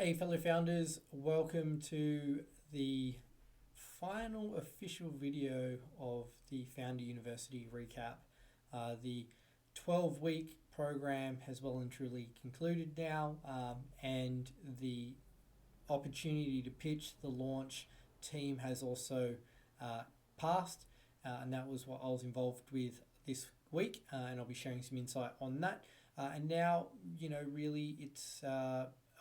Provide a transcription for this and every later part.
Hey, fellow founders, welcome to the final official video of the Founder University recap. The 12-week program has well and truly concluded now, and the opportunity to pitch the launch team has also passed, and that was what I was involved with this week, and I'll be sharing some insight on that. And now, really it's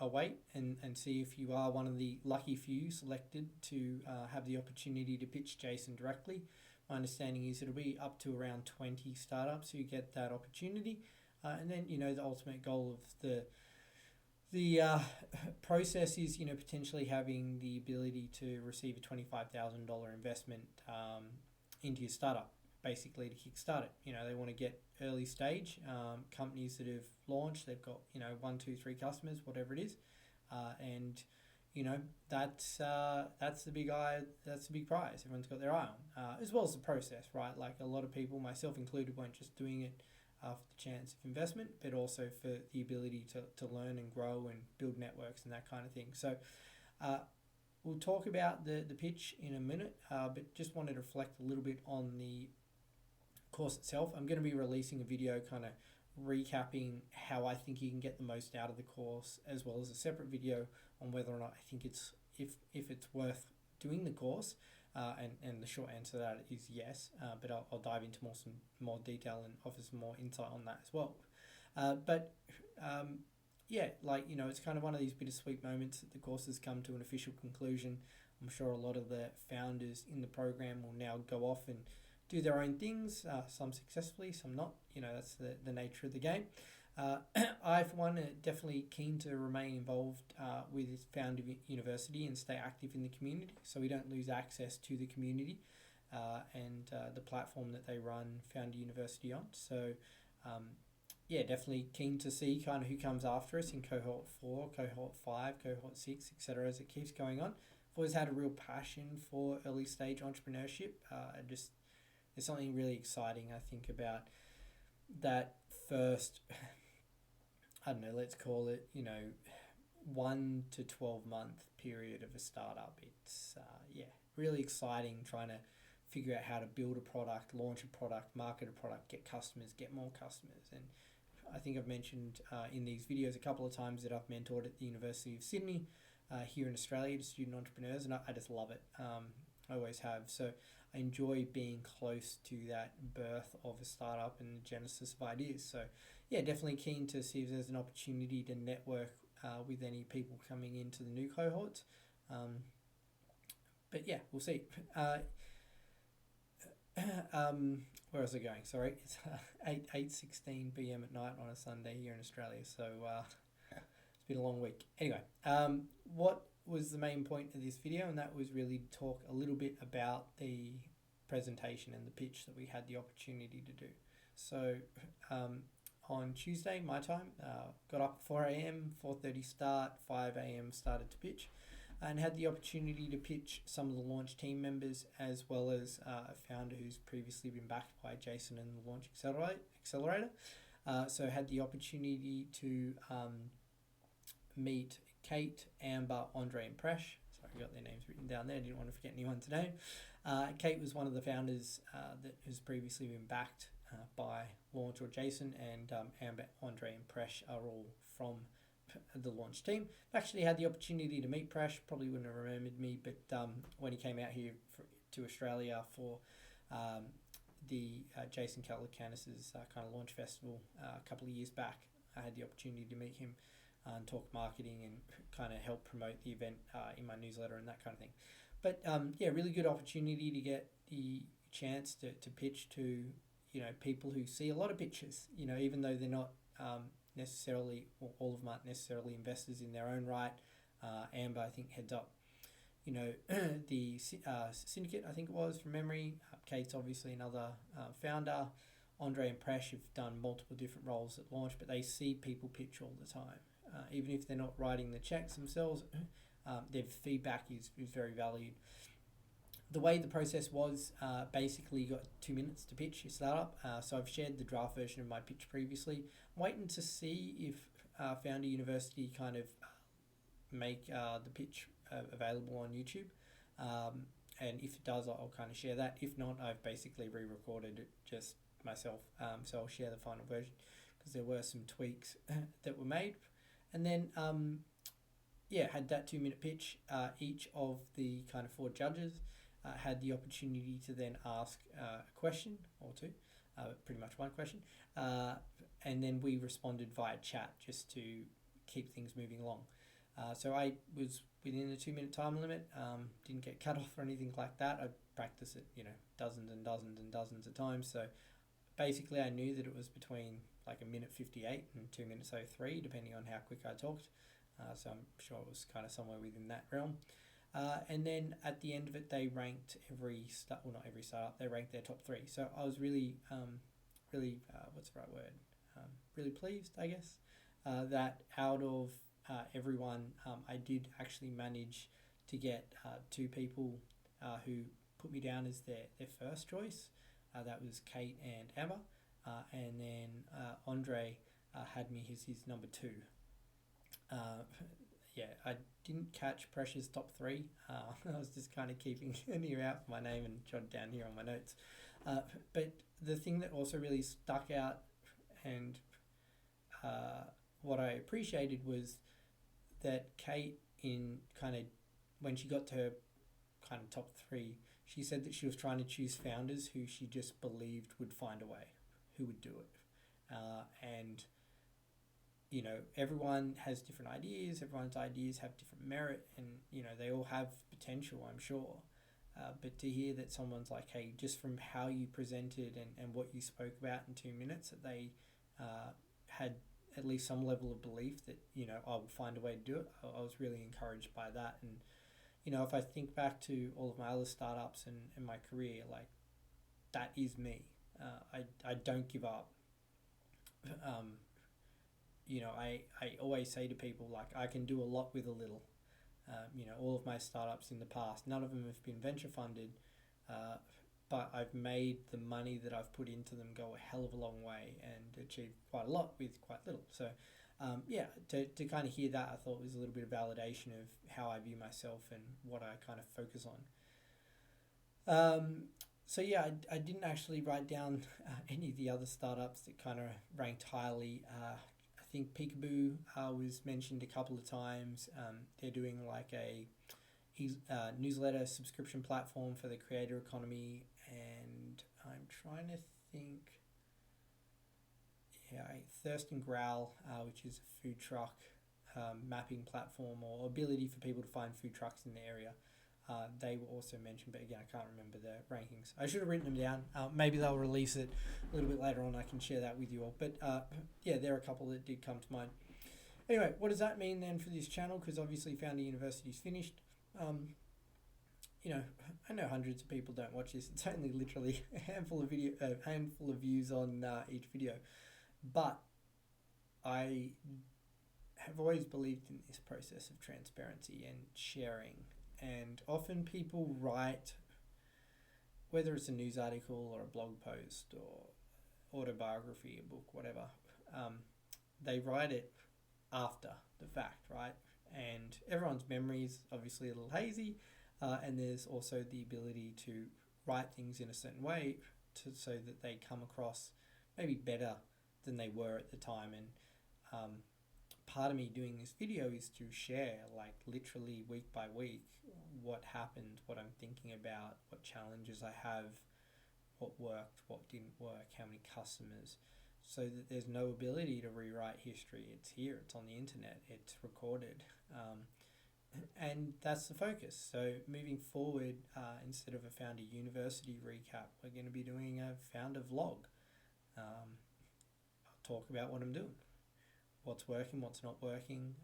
await and see if you are one of the lucky few selected to have the opportunity to pitch Jason directly. My understanding is it'll be up to around 20 startups who get that opportunity. And then, the ultimate goal of the process is, potentially having the ability to receive a $25,000 investment into your startup, basically to kickstart it. They want to get early stage companies that have launched. They've got 1, 2, 3 customers, whatever it is, and that's the big eye. That's the big prize. Everyone's got their eye on, as well as the process, right? Like a lot of people, myself included, weren't just doing it for the chance of investment, but also for the ability to learn and grow and build networks and that kind of thing. So we'll talk about the pitch in a minute, but just wanted to reflect a little bit on the course itself. I'm going to be releasing a video kind of recapping how I think you can get the most out of the course, as well as a separate video on whether or not I think it's if it's worth doing the course, and the short answer to that is yes, but I'll dive into some more detail and offer some more insight on that as well. It's kind of one of these bittersweet moments that the course has come to an official conclusion. I'm sure a lot of the founders in the program will now go off and do their own things, some successfully, some not. That's the nature of the game. I, for one, am definitely keen to remain involved with Founder University and stay active in the community so we don't lose access to the community and the platform that they run Founder University on. So, definitely keen to see kind of who comes after us in cohort 4, cohort 5, cohort 6, etc. as it keeps going on. I've always had a real passion for early stage entrepreneurship. There's something really exciting, I think, about that first, I don't know, let's call it, 1 to 12 month period of a startup. It's, really exciting trying to figure out how to build a product, launch a product, market a product, get customers, get more customers. And I think I've mentioned in these videos a couple of times that I've mentored at the University of Sydney here in Australia to student entrepreneurs, and I just love it. I always have. So I enjoy being close to that birth of a startup and the genesis of ideas. So definitely keen to see if there's an opportunity to network with any people coming into the new cohorts. We'll see. Where was I going? Sorry, it's 8:16 p.m. at night on a Sunday here in Australia. So it's been a long week. Anyway, what was the main point of this video, and that was really to talk a little bit about the presentation and the pitch that we had the opportunity to do. So on Tuesday, my time, got up at 4 a.m, 4:30 start, 5 a.m. started to pitch, and had the opportunity to pitch some of the launch team members, as well as a founder who's previously been backed by Jason and the Launch Accelerator. So had the opportunity to meet Kate, Amber, Andre, and Presh. Sorry, I got their names written down there. I didn't want to forget anyone's name. Kate was one of the founders that has previously been backed by Launch or Jason, and Amber, Andre, and Presh are all from the launch team. I've actually had the opportunity to meet Presh. Probably wouldn't have remembered me, but when he came out here to Australia for the Jason Calacanis' kind of launch festival a couple of years back, I had the opportunity to meet him and talk marketing and kind of help promote the event in my newsletter and that kind of thing. But really good opportunity to get the chance to pitch to people who see a lot of pitches, even though they're not necessarily, or all of them aren't necessarily investors in their own right. Amber, I think, heads up the syndicate, I think it was, from memory. Kate's obviously another founder. Andre and Presh have done multiple different roles at launch, but they see people pitch all the time. Even if they're not writing the checks themselves, their feedback is very valued. The way the process was, basically you got 2 minutes to pitch your startup. So I've shared the draft version of my pitch previously. I'm waiting to see if Founder University kind of make the pitch available on YouTube. And if it does, I'll kind of share that. If not, I've basically re-recorded it just myself. So I'll share the final version because there were some tweaks that were made. And then, had that 2-minute pitch. Each of the kind of 4 judges had the opportunity to then ask a question or two, pretty much one question. And then we responded via chat just to keep things moving along. So I was within the 2-minute time limit, didn't get cut off or anything like that. I practiced it, dozens and dozens and dozens of times. So basically I knew that it was between like 1:58 and 2:03, depending on how quick I talked. So I'm sure it was kind of somewhere within that realm. And then at the end of it, they ranked not every startup, they ranked their top 3. So I was really, what's the right word? Really pleased, I guess, that out of everyone, I did actually manage to get 2 people who put me down as their first choice. That was Kate and Emma. And then Andre had me his number 2. I didn't catch Pressure's top 3. I was just kind of keeping an ear out for my name and jotted down here on my notes. But the thing that also really stuck out and what I appreciated was that Kate, in kind of when she got to her kind of top 3, she said that she was trying to choose founders who she just believed would find a way, who would do it. And everyone has different ideas, everyone's ideas have different merit, and they all have potential, I'm sure. But to hear that someone's like, hey, just from how you presented and what you spoke about in 2 minutes, that they had at least some level of belief that I will find a way to do it, I was really encouraged by that. And if I think back to all of my other startups and my career, like, that is me. I don't give up. I always say to people, like, I can do a lot with a little. All of my startups in the past, none of them have been venture funded, but I've made the money that I've put into them go a hell of a long way and achieved quite a lot with quite little. So to kind of hear that, I thought was a little bit of validation of how I view myself and what I kind of focus on. I didn't actually write down any of the other startups that kind of ranked highly. I think Peekaboo was mentioned a couple of times. They're doing like a newsletter subscription platform for the creator economy, and I'm trying to think. Thirst and Growl, which is a food truck mapping platform or ability for people to find food trucks in the area. They were also mentioned, but again, I can't remember the rankings. I should have written them down. Maybe they'll release it a little bit later on. I can share that with you all. But there are a couple that did come to mind. Anyway, what does that mean then for this channel? Because obviously Founder University is finished. I know hundreds of people don't watch this. It's only literally a handful of views on each video. But I have always believed in this process of transparency and sharing. And often people write, whether it's a news article or a blog post or autobiography, a book, whatever, they write it after the fact, right? And everyone's memory is obviously a little hazy, and there's also the ability to write things in a certain way so that they come across maybe better than they were at the time. And part of me doing this video is to share, like, literally week by week, what happened, what I'm thinking about, what challenges I have, what worked, what didn't work, how many customers, so that there's no ability to rewrite history. It's here, it's on the internet, it's recorded, and that's the focus. So moving forward, instead of a Founder University recap, we're going to be doing a Founder vlog. I'll talk about what I'm doing, what's working, what's not working,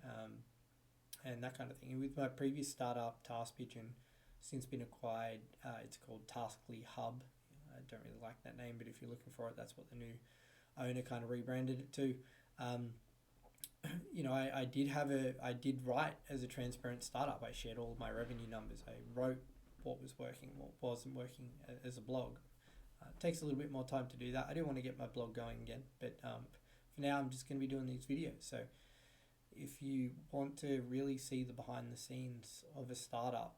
and that kind of thing. And with my previous startup, Task Pigeon, since been acquired, it's called Taskly Hub. I don't really like that name, but if you're looking for it, that's what the new owner kind of rebranded it to. I did write as a transparent startup. I shared all of my revenue numbers. I wrote what was working, what wasn't working as a blog. It takes a little bit more time to do that. I do want to get my blog going again, but for now I'm just going to be doing these videos. So if you want to really see the behind the scenes of a startup,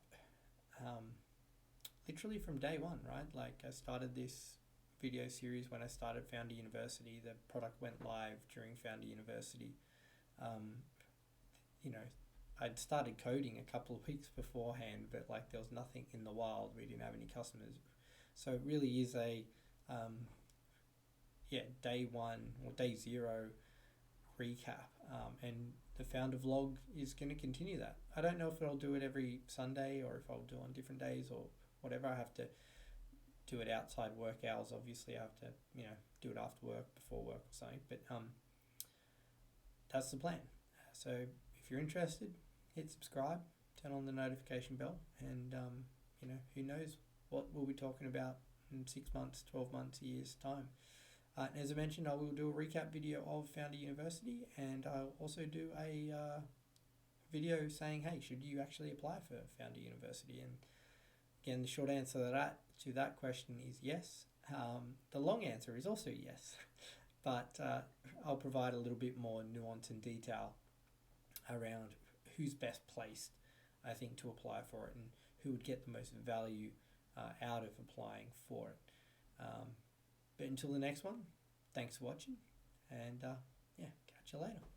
literally from day one, right? Like I started this video series when I started Founder University. The product went live during Founder University. You know, I'd started coding a couple of weeks beforehand, but like there was nothing in the wild. We didn't have any customers. So it really is a, day one or day zero recap. And the founder vlog is going to continue that. I don't know if I'll do it every Sunday or if I'll do it on different days or whatever. I have to do it outside work hours. Obviously, I have to, do it after work, before work or something. But that's the plan. So if you're interested, hit subscribe, turn on the notification bell, and who knows what we'll be talking about in 6 months, 12 months, a year's time. As I mentioned, I will do a recap video of Founder University, and I'll also do a video saying, hey, should you actually apply for Founder University? And again, the short answer to that question is yes. The long answer is also yes, but I'll provide a little bit more nuance and detail around who's best placed, I think, to apply for it and who would get the most value out of applying for it. But until the next one, thanks for watching, and catch you later.